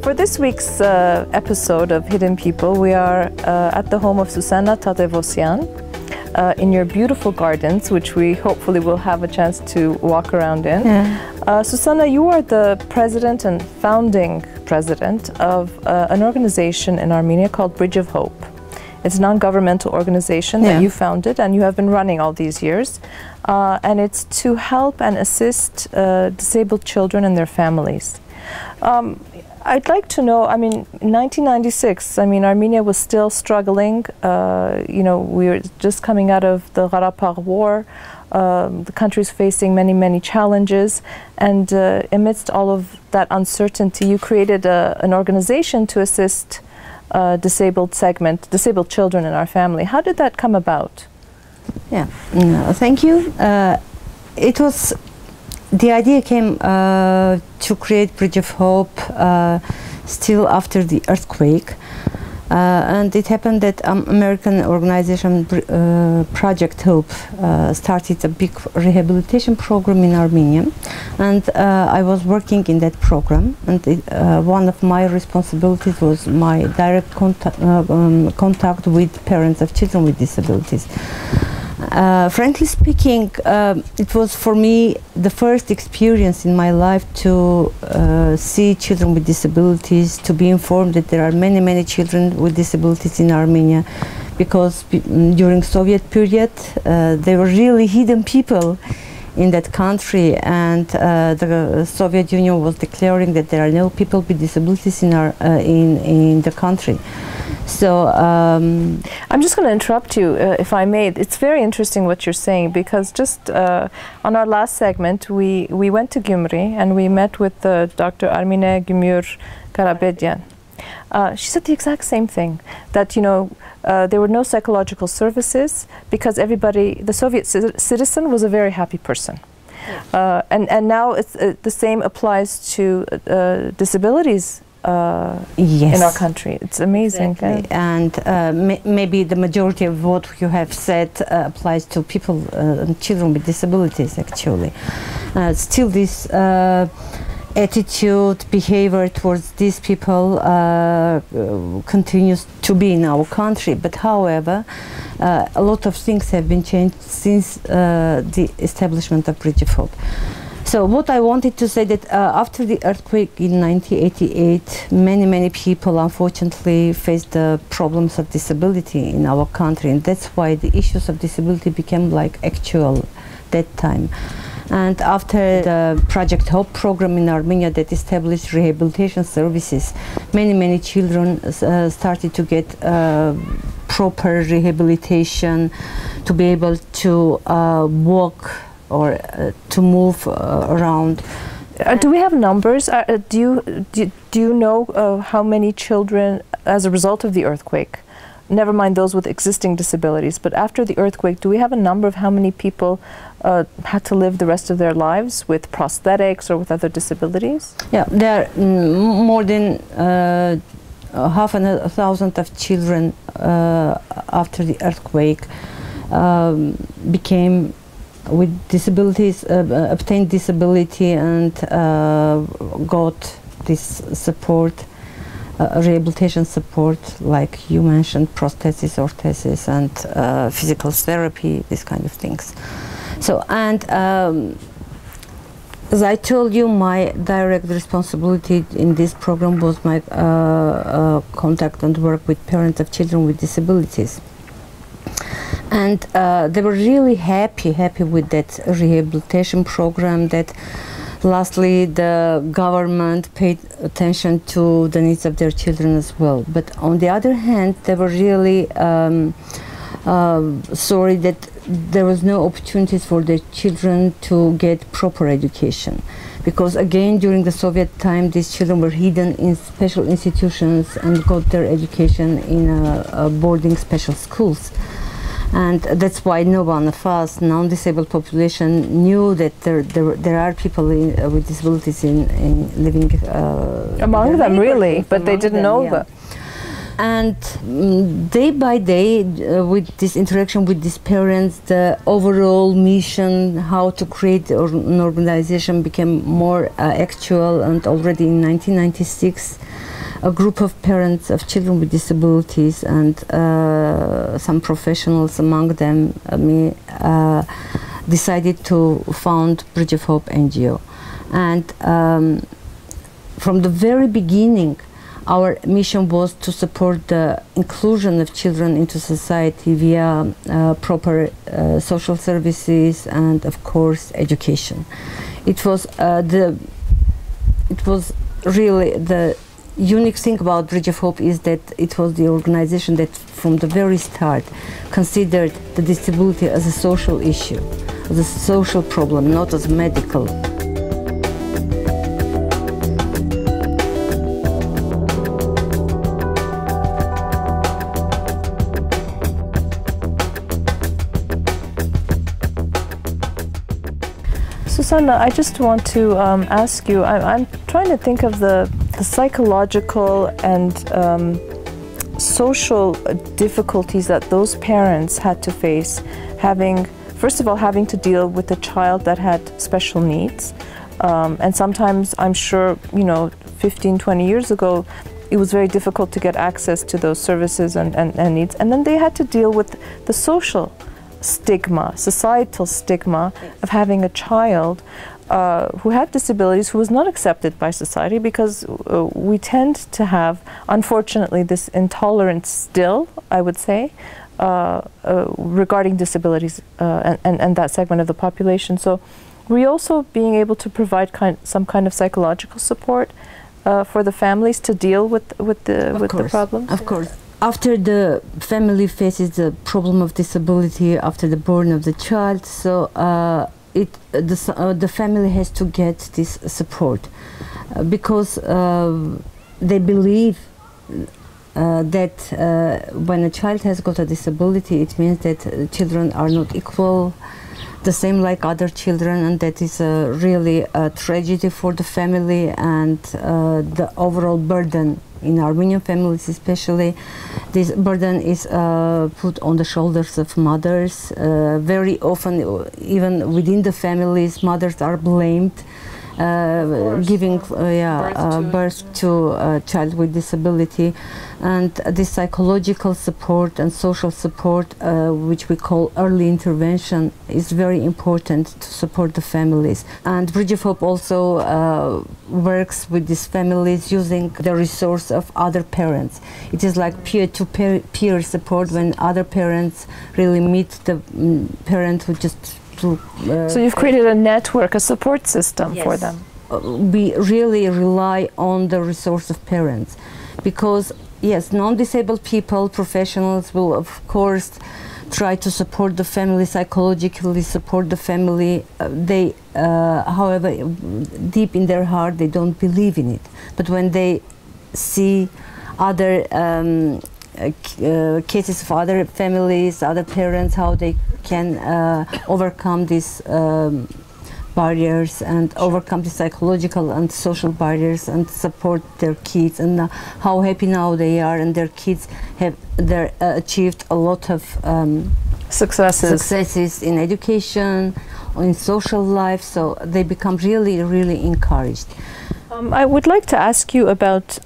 For this week's episode of Hidden People, we are at the home of Susanna Tadevosyan in your beautiful gardens, which we hopefully will have a chance to walk around in. Yeah. Susanna, you are the president and founding president of an organization in Armenia called Bridge of Hope. It's a non-governmental organization that you founded and you have been running all these years. And it's to help and assist disabled children and their families. I'd like to know, I mean, in 1996, I mean, Armenia was still struggling. You know, we were just coming out of the Karabakh war. The country's facing many, many challenges. And amidst all of that uncertainty, you created an organization to assist disabled disabled children in our family. How did that come about? Yeah, thank you. It was, the idea came to create Bridge of Hope still after the earthquake. And it happened that American organization Project Hope started a big rehabilitation program in Armenia, and I was working in that program, and one of my responsibilities was my direct contact with parents of children with disabilities. Frankly speaking, it was for me the first experience in my life to see children with disabilities, to be informed that there are many, many children with disabilities in Armenia, because during Soviet period they were really hidden people in that country, and the Soviet Union was declaring that there are no people with disabilities in the country. So I'm just going to interrupt you, if I may. It's very interesting what you're saying, because just on our last segment, we went to Gyumri and we met with Dr. Armine Gümür Karabedyan. She said the exact same thing, that, you know, there were no psychological services because everybody, the Soviet citizen was a very happy person. Yes. And now it's, the same applies to disabilities yes. in our country. It's amazing. Exactly. And maybe the majority of what you have said applies to people, children with disabilities, actually. Still this attitude, behavior towards these people continues to be in our country. But however, a lot of things have been changed since the establishment of Bridge of Hope. So what I wanted to say that after the earthquake in 1988, many people unfortunately faced the problems of disability in our country, and that's why the issues of disability became like actual that time. And after the Project Hope program in Armenia that established rehabilitation services, many children started to get proper rehabilitation, to be able to walk or to move around. Do we have numbers? Do you know how many children, as a result of the earthquake, never mind those with existing disabilities, but after the earthquake, do we have a number of how many people had to live the rest of their lives with prosthetics or with other disabilities? Yeah, there are more than 500,000 of children after the earthquake became with disabilities, obtained disability and got this support, rehabilitation support, like you mentioned, prosthesis, orthesis, and physical therapy, these kind of things. So, and as I told you, my direct responsibility in this program was my contact and work with parents of children with disabilities. And they were really happy with that rehabilitation program, that lastly the government paid attention to the needs of their children as well. But on the other hand, they were really sorry that there was no opportunities for their children to get proper education. Because again, during the Soviet time, these children were hidden in special institutions and got their education in boarding special schools. And that's why no one of us, non-disabled population, knew that there are people with disabilities living among them, really, but they didn't know that. And day by day, with this interaction with these parents, the overall mission, how to create an organization, became more actual. And already in 1996, a group of parents of children with disabilities and some professionals, among them me, decided to found Bridge of Hope NGO. And from the very beginning, our mission was to support the inclusion of children into society via proper social services and, of course, education. It was really the unique thing about Bridge of Hope is that it was the organization that from the very start considered the disability as a social issue, as a social problem, not as medical. Susanna, I just want to ask you, I'm trying to think of the psychological and social difficulties that those parents had to face, first of all, having to deal with a child that had special needs. And sometimes, I'm sure, 15, 20 years ago, it was very difficult to get access to those services and needs. And then they had to deal with the social stigma, societal stigma of having a child who had disabilities, who was not accepted by society, because we tend to have, unfortunately, this intolerance still, I would say, regarding disabilities and that segment of the population. So we're also being able to provide some kind of psychological support for the families to deal with the problems? Of course. After the family faces the problem of disability after the born of the child, so the family has to get this support because they believe that when a child has got a disability, it means that children are not equal, the same like other children, and that is really a tragedy for the family and the overall burden. In Armenian families especially, this burden is put on the shoulders of mothers. Very often, even within the families, mothers are blamed, giving birth to a child with disability. And this psychological support and social support, which we call early intervention, is very important to support the families. And Bridge of Hope also works with these families using the resource of other parents. It is like peer-to-peer support when other parents really meet the parent who just so you've created a network, a support system for them. We really rely on the resource of parents because, yes, non-disabled people, professionals will, of course, try to support the family, psychologically support the family. However, deep in their heart, they don't believe in it. But when they see other cases of other families, other parents, how they can overcome these barriers and overcome the psychological and social barriers and support their kids, and how happy now they are, and their kids have achieved a lot of successes in education, in social life, so they become really, really encouraged. I would like to ask you about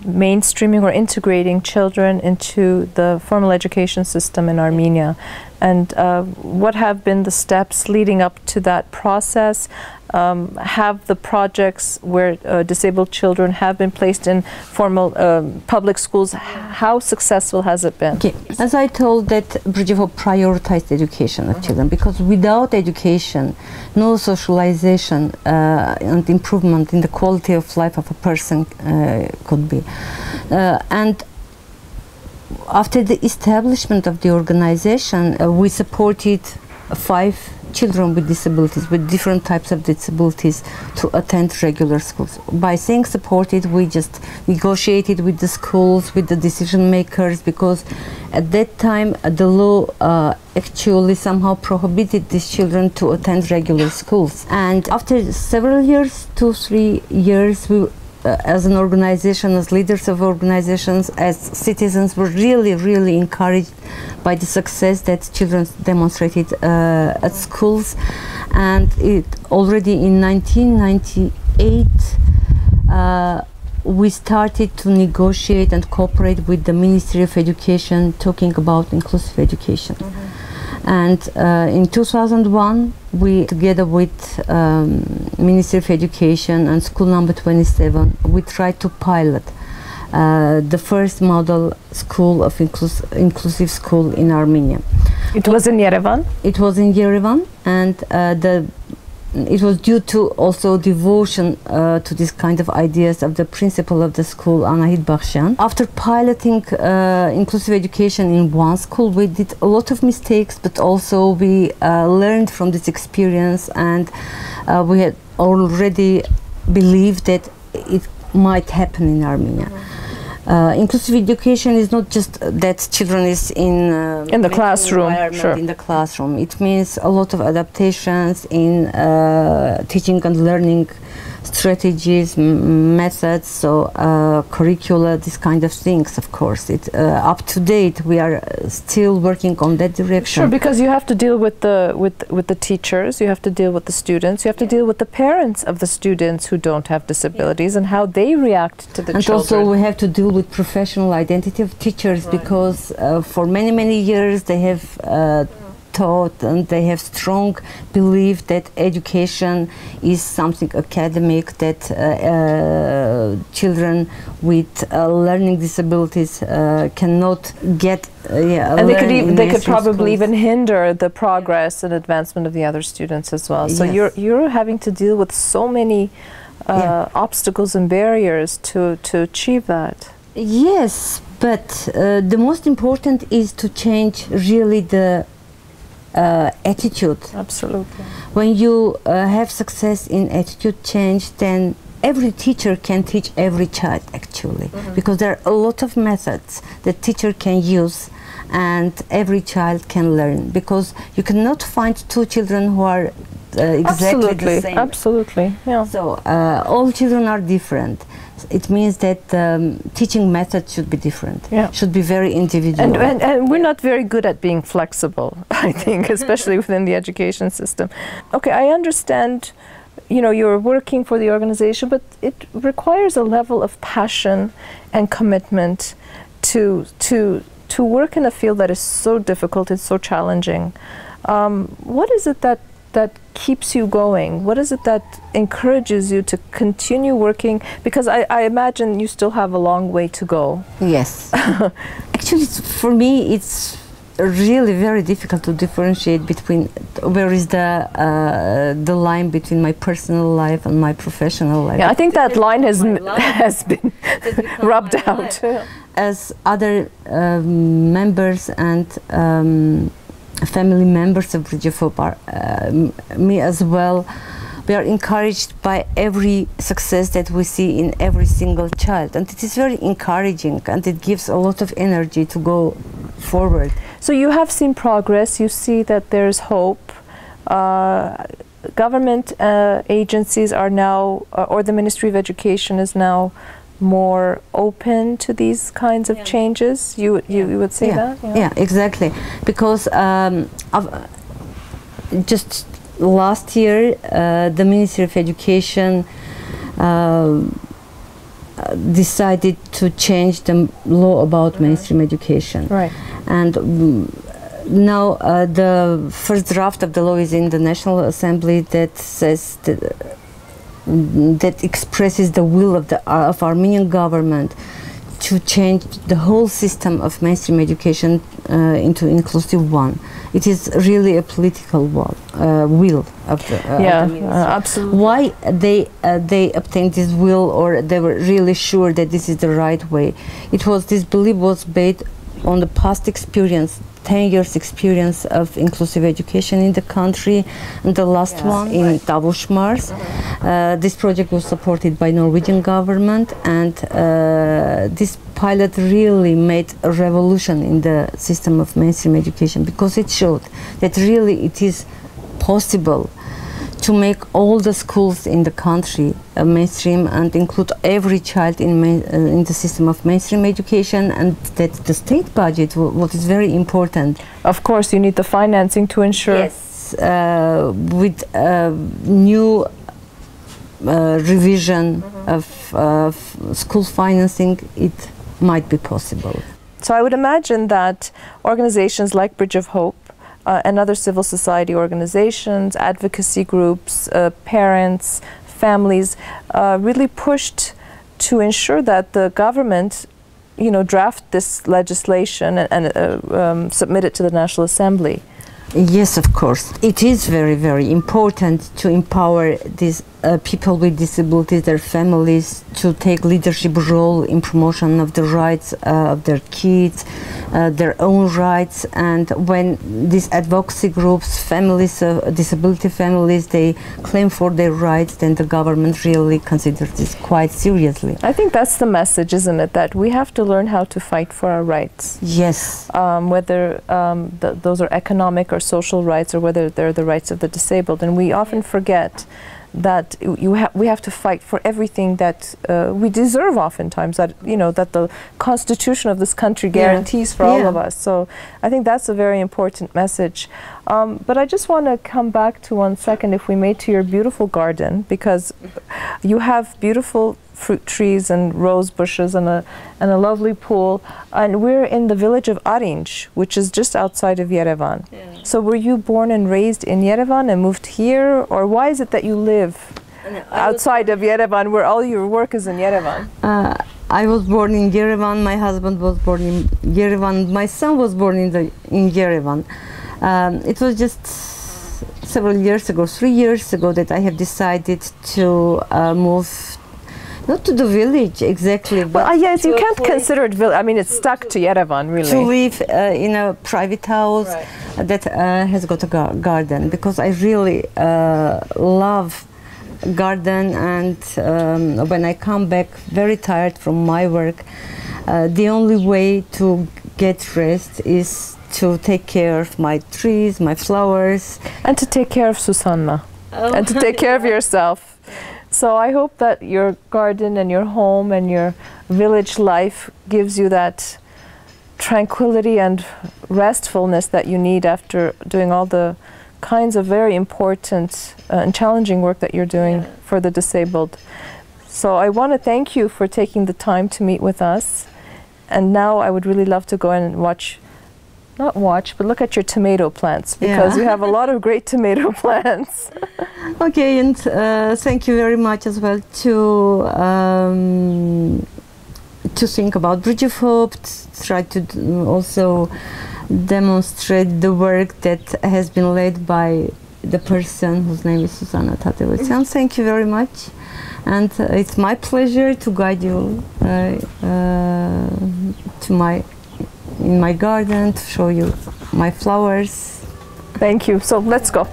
mainstreaming or integrating children into the formal education system in Armenia, and what have been the steps leading up to that process? Have the projects where disabled children have been placed in formal public schools, how successful has it been? Okay. As I told, that Bridge of Hope prioritized education of children, because without education, no socialization and improvement in the quality of life of a person could be. And after the establishment of the organization, we supported 5 children with disabilities, with different types of disabilities, to attend regular schools. By saying supported, we just negotiated with the schools, with the decision makers, because at that time the law actually somehow prohibited these children to attend regular schools. And after several years, 2-3 years, we as an organization, as leaders of organizations, as citizens, were really, really encouraged by the success that children demonstrated at schools. And it already in 1998, we started to negotiate and cooperate with the Ministry of Education, talking about inclusive education. And in 2001, we, together with Ministry of Education and School Number 27, we tried to pilot the first model school of inclusive school in Armenia. It was in Yerevan? It was in Yerevan, and it was due to also devotion to this kind of ideas of the principal of the school, Anahid Bakhshan. After piloting inclusive education in one school, we did a lot of mistakes, but also we learned from this experience, and we had already believed that it might happen in Armenia. Inclusive education is not just that children is in the classroom. Sure. In the classroom. It means a lot of adaptations in teaching and learning strategies, methods, so curricula, this kind of things. Of course, up to date. We are still working on that direction. Sure, because you have to deal with the teachers, you have to deal with the students, you have to deal with the parents of the students who don't have disabilities and how they react to the children. And also we have to deal with professional identity of teachers, because for many years they have taught and they have strong belief that education is something academic, that children with learning disabilities cannot get and they could probably even hinder the progress and advancement of the other students as well. So you're having to deal with so many obstacles and barriers to achieve that. Yes, but the most important is to change really the attitude. Absolutely. When you have success in attitude change, then every teacher can teach every child, actually, because there are a lot of methods that teacher can use and every child can learn, because you cannot find two children who are exactly the same. Absolutely, yeah. So all children are different. It means that teaching methods should be different, should be very individual. And we're not very good at being flexible, I think, especially within the education system. Okay, I understand, you know, you're working for the organization, but it requires a level of passion and commitment to work in a field that is so difficult, it's so challenging. What is it that keeps you going? What is it that encourages you to continue working? Because I imagine you still have a long way to go. Yes. Actually, for me, it's really very difficult to differentiate between where is the line between my personal life and my professional life. Yeah, I think that line has been rubbed out. As other members and family members of Bridge of Hope are, me as well, we are encouraged by every success that we see in every single child, and it is very encouraging, and it gives a lot of energy to go forward. So you have seen progress, you see that there's hope. Government agencies are now, or the Ministry of Education is now more open to these kinds of changes. You would say that? Yeah, exactly. Because just last year, the Ministry of Education decided to change the law about mainstream education. Right. And now the first draft of the law is in the National Assembly that says that expresses the will of Armenian government to change the whole system of mainstream education into inclusive one. It is really a political will of the ministry. Absolutely. Why they obtained this will, or they were really sure that this is the right way? This belief was based on the past experience, 10 years experience of inclusive education in the country, and the last one in Davos. This project was supported by Norwegian government, and this pilot really made a revolution in the system of mainstream education, because it showed that really it is possible to make all the schools in the country mainstream and include every child in the system of mainstream education, and that the state budget, what is very important. Of course, you need the financing to ensure. Yes, with new revision of school financing, it might be possible. So I would imagine that organizations like Bridge of Hope and other civil society organizations, advocacy groups, parents, families, really pushed to ensure that the government, draft this legislation and submit it to the National Assembly. Yes, of course. It is very, very important to empower these people with disabilities, their families, to take leadership role in promotion of the rights of their kids, their own rights. And when these advocacy groups, families, disability families, they claim for their rights, then the government really considers this quite seriously. I think that's the message, isn't it? That we have to learn how to fight for our rights. Yes. Whether those are economic or social rights, or whether they're the rights of the disabled. And we often forget that we have to fight for everything that we deserve oftentimes, that that the Constitution of this country guarantees for all of us. So I think that's a very important message. But I just want to come back to 1 second, if we may, to your beautiful garden, because you have beautiful fruit trees and rose bushes and a lovely pool, and we're in the village of Arinj, which is just outside of Yerevan. So were you born and raised in Yerevan and moved here, or why is it that you live outside of Yerevan, where all your work is in Yerevan? I was born in Yerevan, my husband was born in Yerevan, my son was born in Yerevan. It was just several years ago, 3 years ago, that I have decided to move. Not to the village exactly, but yes, you can't consider it village. I mean, it's stuck to Yerevan, really. To live in a private house that has got a garden, because I really love garden, and when I come back very tired from my work, the only way to get rest is to take care of my trees, my flowers. And to take care of Susanna. And to take care of yourself. So I hope that your garden and your home and your village life gives you that tranquility and restfulness that you need after doing all the kinds of very important and challenging work that you're doing for the disabled. So I want to thank you for taking the time to meet with us. And now I would really love to go and but look at your tomato plants, because you have a lot of great tomato plants. Okay, and thank you very much as well to think about Bridge of Hope, try to also demonstrate the work that has been led by the person whose name is Susanna Tadevosyan. Thank you very much, and it's my pleasure to guide you in my garden, to show you my flowers. Thank you. So let's go.